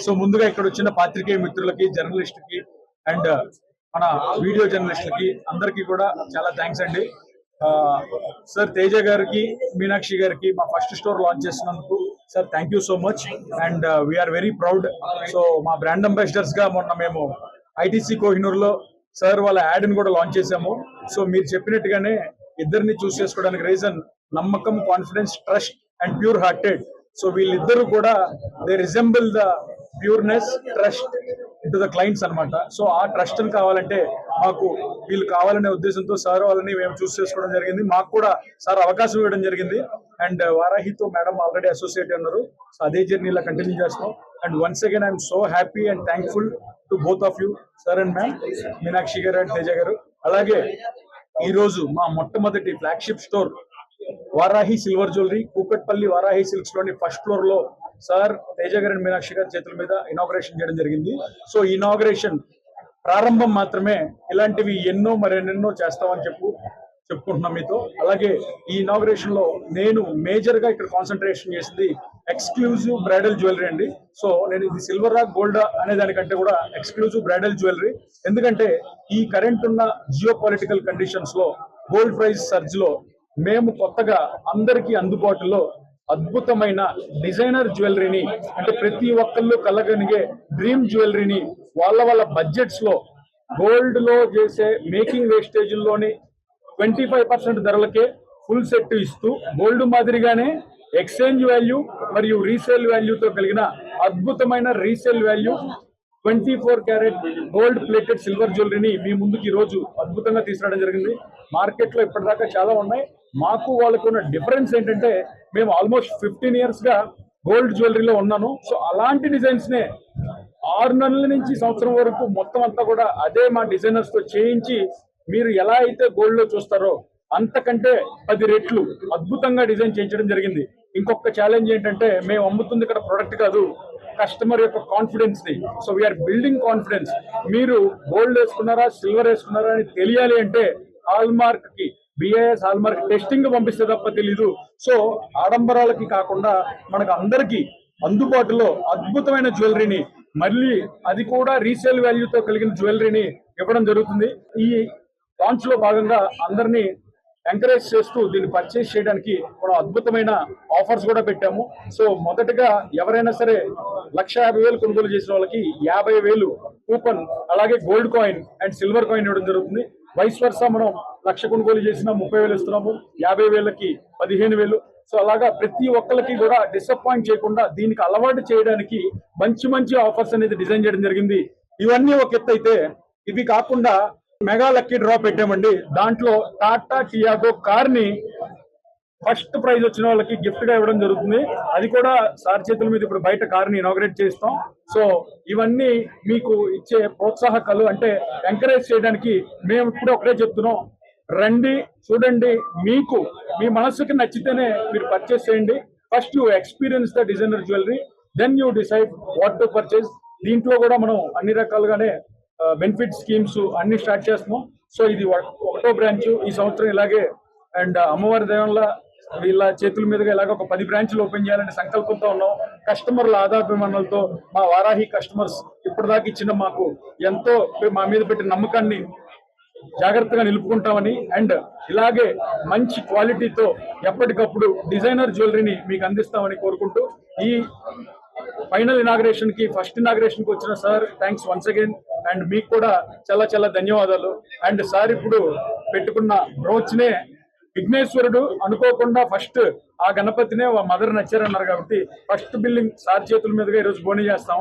So ముందుగా ఇక్కడ వచ్చిన పాత్రికేయ మిత్రులకి, జర్నలిస్టులకి అండ్ మన వీడియో జర్నలిస్టులకి అందరికీ కూడా చాలా థ్యాంక్స్ అండి. సార్ తేజ గారికి, మీనాక్షి గారికి మా ఫస్ట్ స్టోర్ లాంచ్ చేసినందుకు sir thank you so much and we're very proud. So మా బ్రాండ్ అంబాసిడర్స్ గా మొన్న మేము ఐటీసీ కోహినూర్ లో సార్ వాళ్ళ యాడ్ ని కూడా లాంచ్ చేసాము. సో మీరు చెప్పినట్టుగానే ఇద్దరిని చూస్ చేసుకోవడానికి రీజన్ నమ్మకం, confidence, trust and pure hearted. So వీళ్ళిద్దరూ కూడా they resemble the pureness, trust into the clients అనమాట. సో ఆ ట్రస్ట్ కావాలంటే మాకు వీళ్ళు కావాలనే ఉద్దేశంతో సార్ వాళ్ళని మేము చూస్ చేసుకోవడం జరిగింది. మాకు కూడా సార్ అవకాశం ఇవ్వడం జరిగింది అండ్ వారాహితో మేడం ఆల్రెడీ అసోసియేట్ ఉన్నారు. సో అదే జర్నీలా కంటిన్యూ చేస్తాం and once again I'm so happy and thankful to both of you sir and ma'am, Meenakshi గారు అండ్ తేజ గారు. అలాగే ఈ రోజు మా మొట్టమొదటి flagship store Varahi silver jewellery Kukatpally Varahi silks లోని ఫస్ట్ ఫ్లోర్ లో సార్ తేజ గారు అండ్ మీనాక్షి గారి చేతుల మీద ఇనాగ్రేషన్ చేయడం జరిగింది. సో ఇనాగ్రేషన్ ప్రారంభం మాత్రమే, ఇలాంటివి ఎన్నో మరెన్నెన్నో చేస్తామని చెప్పుకుంటున్నాం మీతో. అలాగే ఈ ఇనాగ్రేషన్ లో నేను మేజర్ గా ఇక్కడ కాన్సన్ట్రేషన్ చేసింది ఎక్స్క్లూజివ్ బ్రైడల్ జ్యువెలరీ అండి. సో నేను ఇది సిల్వర్ రా గోల్డ్ అనే దానికంటే కూడా ఎక్స్క్లూజివ్ బ్రైడల్ జ్యువెలరీ. ఎందుకంటే ఈ కరెంట్ ఉన్న జియో పొలిటికల్ కండిషన్స్ లో, గోల్డ్ ప్రైస్ సర్జ్ లో మేము కొత్తగా అందరికీ అందుబాటులో అద్భుతమైన డిజైనర్ జ్యువెలరీని, అంటే ప్రతి ఒక్కళ్ళు కలగనిగే డ్రీమ్ జ్యువెలరీని వాళ్ళ బడ్జెట్స్ లో గోల్డ్ లో చేసే మేకింగ్ వేస్టేజ్లోని 25% ధరలకే ఫుల్ సెట్ ఇస్తూ గోల్డ్ మాదిరిగానే ఎక్స్చేంజ్ వాల్యూ మరియు రీసేల్ వాల్యూతో కలిగిన అద్భుతమైన resale value 24 carat gold plated silver జ్యువెలరీని మీ ముందుకు ఈ రోజు అద్భుతంగా తీసుకురావడం జరిగింది. మార్కెట్ లో ఇప్పటిదాకా చాలా ఉన్నాయి. మాకు వాళ్ళకు ఉన్న డిఫరెన్స్ ఏంటంటే మేము ఆల్మోస్ట్ 15 years గా గోల్డ్ జ్యువెలరీలో ఉన్నాను. సో అలాంటి డిజైన్స్ నే 6 నెలల నుంచి సంవత్సరం వరకు మొత్తం అంతా కూడా అదే మా డిజైనర్స్ తో చేయించి మీరు ఎలా అయితే గోల్డ్ లో చూస్తారో అంతకంటే 10 రెట్లు అద్భుతంగా డిజైన్ చేయించడం జరిగింది. ఇంకొక ఛాలెంజ్ ఏంటంటే మేము అమ్ముతుంది ఇక్కడ ప్రొడక్ట్ కాదు, కస్టమర్ యొక్క కాన్ఫిడెన్స్ ని. So we're building confidence. మీరు గోల్డ్ వేసుకున్నారా, సిల్వర్ వేసుకున్నారా అని తెలియాలి అంటే హాల్మార్క్ కి, బిఐఎస్ హాల్మార్క్ టెస్టింగ్ పంపిస్తే తప్ప తెలీదు. సో ఆడంబరాలకి కాకుండా మనకు అందరికీ అందుబాటులో అద్భుతమైన జ్యువెలరీని, మళ్ళీ అది కూడా రీసేల్ వాల్యూతో కలిగిన జ్యువెలరీని ఇవ్వడం జరుగుతుంది. ఈ లాంచ్ లో భాగంగా అందరినీ ఎంకరేజ్ చేస్తూ దీన్ని పర్చేస్ చేయడానికి మనం అద్భుతమైన ఆఫర్స్ కూడా పెట్టాము. సో మొదటగా ఎవరైనా సరే 1,50,000 కొనుగోలు చేసిన వాళ్ళకి 50,000 కూపన్, అలాగే gold coin and silver coin ఇవ్వడం జరుగుతుంది. వైస్ వర్సా మనం 1,00,000 కొనుగోలు చేసిన 30,000 ఇస్తున్నాము, 50,000కి 15,000. సో అలాగా ప్రతి ఒక్కరికి కూడా డిసప్పాయింట్ చేయకుండా దీనికి అలవాటు చేయడానికి మంచి మంచి ఆఫర్స్ అనేది డిజైన్ చేయడం జరిగింది. ఇవన్నీ ఒక ఎత్తు అయితే, ఇవి కాకుండా మెగా లక్కీ డ్రా పెట్టామండి. దాంట్లో టాటా టియాగో కార్ ని ఫస్ట్ ప్రైజ్ వచ్చిన వాళ్ళకి గిఫ్ట్ గా ఇవ్వడం జరుగుతుంది. అది కూడా సార్ చేతుల మీద ఇప్పుడు బయట కార్ ని ఇనాగ్రేట్ చేస్తాం. సో ఇవన్నీ మీకు ఇచ్చే ప్రోత్సాహకాలు, అంటే ఎంకరేజ్ చేయడానికి మేము ఇప్పుడు ఒకటే చెప్తున్నాం, రండి చూడండి, మీకు మీ మనసుకి నచ్చితేనే మీరు పర్చేస్ చేయండి. First you experience the designer jewellery, then you decide what to purchase. దీంట్లో కూడా మనం అన్ని రకాలుగానే బెనిఫిట్ స్కీమ్స్ అన్ని స్టార్ట్ చేస్తున్నాం. సో ఇది 1వ బ్రాంచ్ ఈ సంవత్సరం ఇలాగే, అండ్ అమ్మవారి దేవంలో వీళ్ళ చేతుల మీదుగా ఇలాగ ఒక 10 బ్రాంచ్లు ఓపెన్ చేయాలని సంకల్పంతో ఉన్నాం. కస్టమర్ల ఆధారాభిమానాలతో మా వారాహి కస్టమర్స్ ఇప్పటిదాకా ఇచ్చిన మాకు ఎంతో మా మీద పెట్టిన నమ్మకాన్ని జాగ్రత్తగా నిలుపుకుంటామని, అండ్ ఇలాగే మంచి క్వాలిటీతో ఎప్పటికప్పుడు డిజైనర్ జ్యువెలరీని మీకు అందిస్తామని కోరుకుంటూ, ఈ ఫైనల్ ఇనాగ్రేషన్ కి, ఫస్ట్ ఇనాగ్రేషన్ కి వచ్చిన sir thanks once again, and మీకు కూడా చాలా చాలా ధన్యవాదాలు. అండ్ సార్ ఇప్పుడు పెట్టుకున్న బ్రోచ్ నే విఘ్నేశ్వరుడు అనుకోకుండా ఫస్ట్ ఆ గణపతినే మదర్ నచ్చారన్నారు కాబట్టి ఫస్ట్ బిల్లింగ్ సార్ చేతుల మీదుగా ఈరోజు బోనీ చేస్తాం.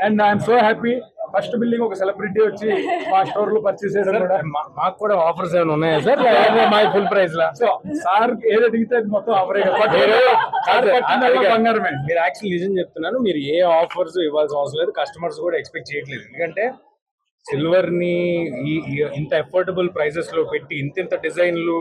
And I'm so happy, first billing ఒక సెలబ్రిటీ వచ్చి మా స్టోర్ లో పర్చేస్ చేయడం కూడా. మాకు కూడా ఆఫర్స్ ఏమైనా ఉన్నాయా సార్? మా ఫుల్ ప్రైస్ లా? సో సార్ ఏది అడిగితే అది మొత్తం ఆఫరే బంగారమే. మీరు యాక్చువల్ నిజం చెప్తున్నాను, మీరు ఏ ఆఫర్స్ ఇవ్వాల్సిన అవసరం లేదు, కస్టమర్స్ కూడా ఎక్స్పెక్ట్ చేయట్లేదు. ఎందుకంటే సిల్వర్ ని ఇంత అఫోర్డబుల్ ప్రైసెస్ లో పెట్టి ఇంత డిజైన్లు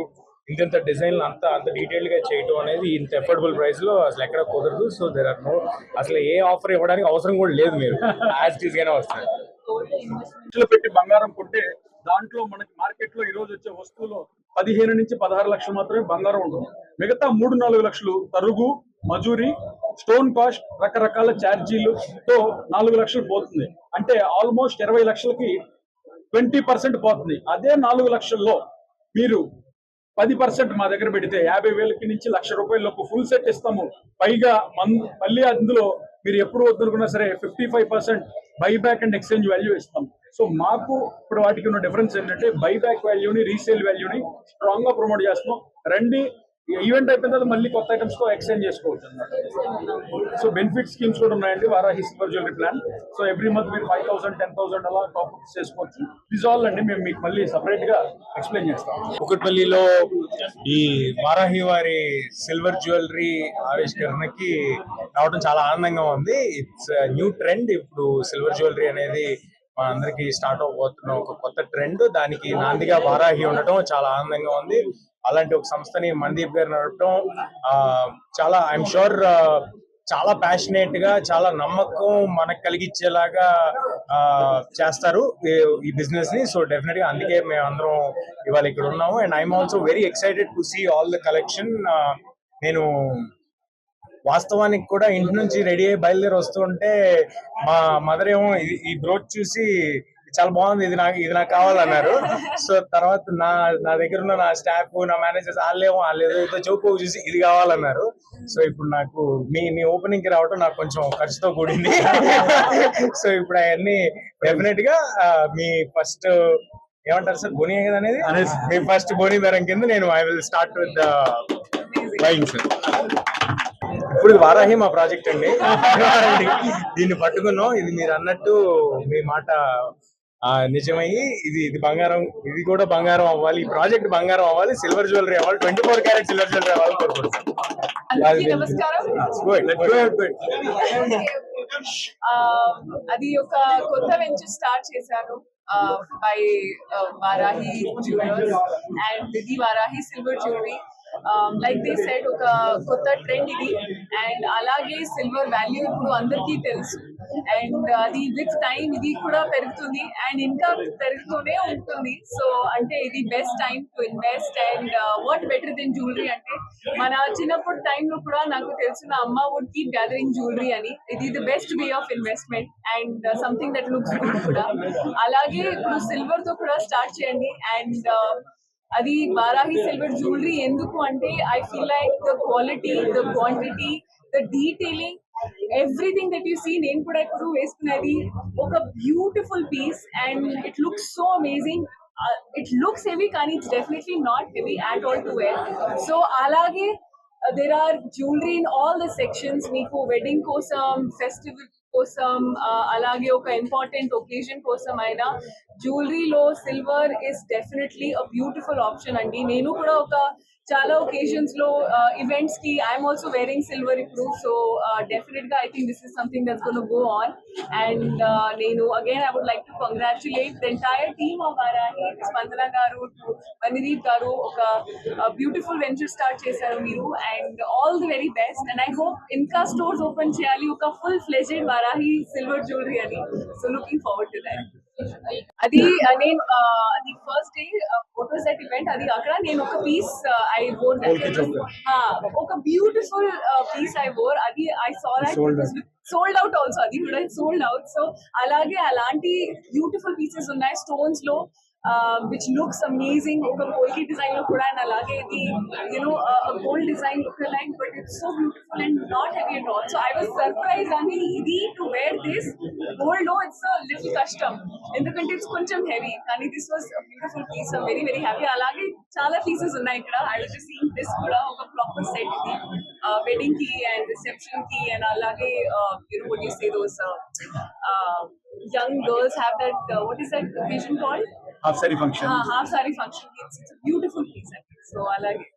అంత డీటెయిల్ గా చేయడం అనేది ఇంత అఫోర్డబుల్ ప్రైస్ లో అసలు ఎక్కడ కుదరదు. సో దేర్ ఆర్ నో, అసలు ఏ ఆఫర్ ఇవ్వడానికి అవసరం కూడా లేదు. మీరు యాజ్ ఇట్ ఈస్ గానే వస్తాయి పెట్టి బంగారం కొంటే దాంట్లో మనకి మార్కెట్ లో ఈ రోజు వచ్చే వస్తువులో 15 నుంచి 16 లక్షలు మాత్రమే బంగారం ఉంటుంది. మిగతా 3-4 లక్షలు తరుగు, మజూరి, స్టోన్ కాస్ట్, రకరకాల ఛార్జీలతో 4 లక్షలు పోతుంది. అంటే ఆల్మోస్ట్ 20 లక్షలకి 20% పోతుంది. అదే 4 లక్షల్లో మీరు 10% మా దగ్గర పెడితే 50,000 నుంచి ₹1,00,000 లోపు ఫుల్ సెట్ ఇస్తాము. పైగా మళ్ళీ అందులో మీరు ఎప్పుడు వద్దనుకున్నా సరే 55% బైబ్యాక్ అండ్ ఎక్స్చేంజ్ వాల్యూ ఇస్తాం. సో మాకు ఇప్పుడు వాటికి ఉన్న డిఫరెన్స్ ఏంటంటే బైబ్యాక్ వాల్యూని, రీసేల్ వాల్యూని స్ట్రాంగ్ గా ప్రమోట్ చేస్తున్నాం. రండి, ఈవెంట్ అయిపోయిన తర్వాత మళ్ళీ కొత్త ఐటమ్స్ తో ఎక్స్చేంజ్ చేసుకోవచ్చు అన్నమాట. సో బెనిఫిట్ స్కీమ్స్ కూడా ఉన్నాయండి Varahi silver jewellery plan. So every month మీరు 5,000, 10,000 అలా టాప్ అప్స్ చేసుకోవచ్చు. దిస్ ఆల్ అండి, మేము మీకు మళ్ళీ సపరేట్ గా ఎక్స్ప్లెయిన్ చేస్తాం. కుకట్పల్లిలో ఈ వారాహి వారి సిల్వర్ జ్యువెలరీ ఆవిష్కరణకి రావడం చాలా ఆనందంగా ఉంది. It's new trend. ఇప్పుడు సిల్వర్ జ్యువెలరీ అనేది మా అందరికి స్టార్ట్ అవబోతున్న ఒక కొత్త ట్రెండ్. దానికి నాందిగా వారాహి ఉండటం చాలా ఆనందంగా ఉంది. అలాంటి ఒక సంస్థని మనదీప్ గారు నడపడం చాలా, ఐఎమ్ షూర్ చాలా ప్యాషనేట్ గా, చాలా నమ్మకం మనకు కలిగించేలాగా చేస్తారు ఈ బిజినెస్ ని. సో డెఫినెట్ గా అందుకే మేము అందరం ఇవాళ ఇక్కడ ఉన్నాము. And I'm also very excited to see all the collection. నేను వాస్తవానికి కూడా ఇంటి నుంచి రెడీ అయ్యి బయలుదేరి వస్తుంటే మా మదర్ ఏమో ఈ బ్రోచ్ చూసి చాలా బాగుంది, ఇది నాకు కావాలన్నారు. సో తర్వాత నా దగ్గర ఉన్న నా స్టాఫ్, నా మేనేజర్స్ వాళ్ళేదో చౌక చూసి ఇది కావాలన్నారు. సో ఇప్పుడు నాకు మీ ఓపెనింగ్ కి రావడం నాకు కొంచెం ఖర్చుతో కూడింది. సో ఇప్పుడు అవన్నీ డెఫినెట్ గా మీ ఫస్ట్ ఏమంటారు సార్, బోని కదా అనేది, మీ ఫస్ట్ బోని బేరం కింద నేను I will start with buying sir. ఇప్పుడు వారాహి మా ప్రాజెక్ట్ అండి. దీన్ని పట్టుకున్నాం. ఇది మీరు అన్నట్టు మీ మాట నిజమయ్యి ఇది బంగారం, ఇది కూడా బంగారం అవ్వాలి, ఈ ప్రాజెక్ట్ బంగారం అవ్వాలి, సిల్వర్ జ్యువెలరీ అవ్వాలి, 24 క్యారెట్ సిల్వర్ జ్యువెలరీ అవ్వాలి కోరుకుంటున్నాం. అది ఒక కొత్త వెంచర్ స్టార్ట్ చేశాను by Varahi jewellers and the Varahi silver jewellery. Like they said, ఒక కొత్త ట్రెండ్ ఇది. అండ్ అలాగే సిల్వర్ వాల్యూ ఇప్పుడు అందరికీ తెలుసు. అండ్ అది విత్ టైం ఇది కూడా పెరుగుతుంది అండ్ ఇంకా పెరుగుతూనే ఉంటుంది. సో అంటే ఇది best time to invest. And what better than jewellery అంటే, మన చిన్నప్పుడు టైంలో కూడా నాకు తెలిసిన అమ్మ వుడ్ కీప్ గ్యాదరింగ్ జ్యువెలరీ అని. ఇది the best way of investment and something that looks good కూడా. అలాగే ఇప్పుడు సిల్వర్ తో కూడా స్టార్ట్ చేయండి. అండ్ అది వారాహి సిల్వర్ జ్యువెలరీ ఎందుకు అంటే, I feel like the quality, the quantity, the detailing, everything that you see, నేను కూడా ఇప్పుడు వేసుకునేది ఒక beautiful piece and it looks so amazing. It looks heavy కానీ it's definitely not heavy at all to wear. So అలాగే there are jewelry in all the sections. మీకు wedding కోసం, festival కోసం, అలాగే ఒక ఇంపార్టెంట్ ఒకేజన్ కోసం అయినా జ్యువెలరీలో silver is definitely a beautiful option అండి. నేను కూడా ఒక చాలా ఒకేజన్స్ లో ఈవెంట్స్ కి ఐఎమ్ ఆల్సో వేరింగ్ సిల్వర్ ఇప్పుడు. సో డెఫినెట్ గా I think this is something that's gonna go on. And నేను again I would like to congratulate the entire team of Varahi, Spandana గారు, మనదీప్ గారు. ఒక బ్యూటిఫుల్ వెంచర్ స్టార్ట్ చేశారు మీరు. And all the very best. And I hope ఇంకా stores open చేయాలి, ఒక full fledged Varahi silver jewellery అని. So looking forward to that. అది నేను అది first day photo set event, అది అక్కడ నేను ఒక పీస్ ఐ వోర్, ఒక బ్యూటిఫుల్ పీస్ ఐ వోర్. అది I saw that sold out also, అది కూడా సోల్డ్ అవుట్. సో అలాగే అలాంటి బ్యూటిఫుల్ పీసెస్ ఉన్నాయి స్టోన్స్ లో, which looks amazing. ఒక పోల్కి డిజైన్ లో కూడా, అండ్ అలాగే ఇది gold design look like, but it's so beautiful and not heavy at all. So I was surprise అని ఇది టు వేర్ దిస్ గోల్డ్ లో. ఇట్స్ లిటిల్ కష్టం ఎందుకంటే ఇట్స్ కొంచెం హెవీ, కానీ this was beautiful piece. Very very happy. అలాగే చాలా pieces ఉన్నాయి ఇక్కడ. I was just seeing this కూడా ఒక ప్రాపర్ సెట్ ఇది వెడ్డింగ్ కి అండ్ రిసెప్షన్ కి. అండ్ అలాగే what you say, those young girls have that what is that occasion called? Half saree function. Half saree function. It's a beautiful piece, I think. So I like it.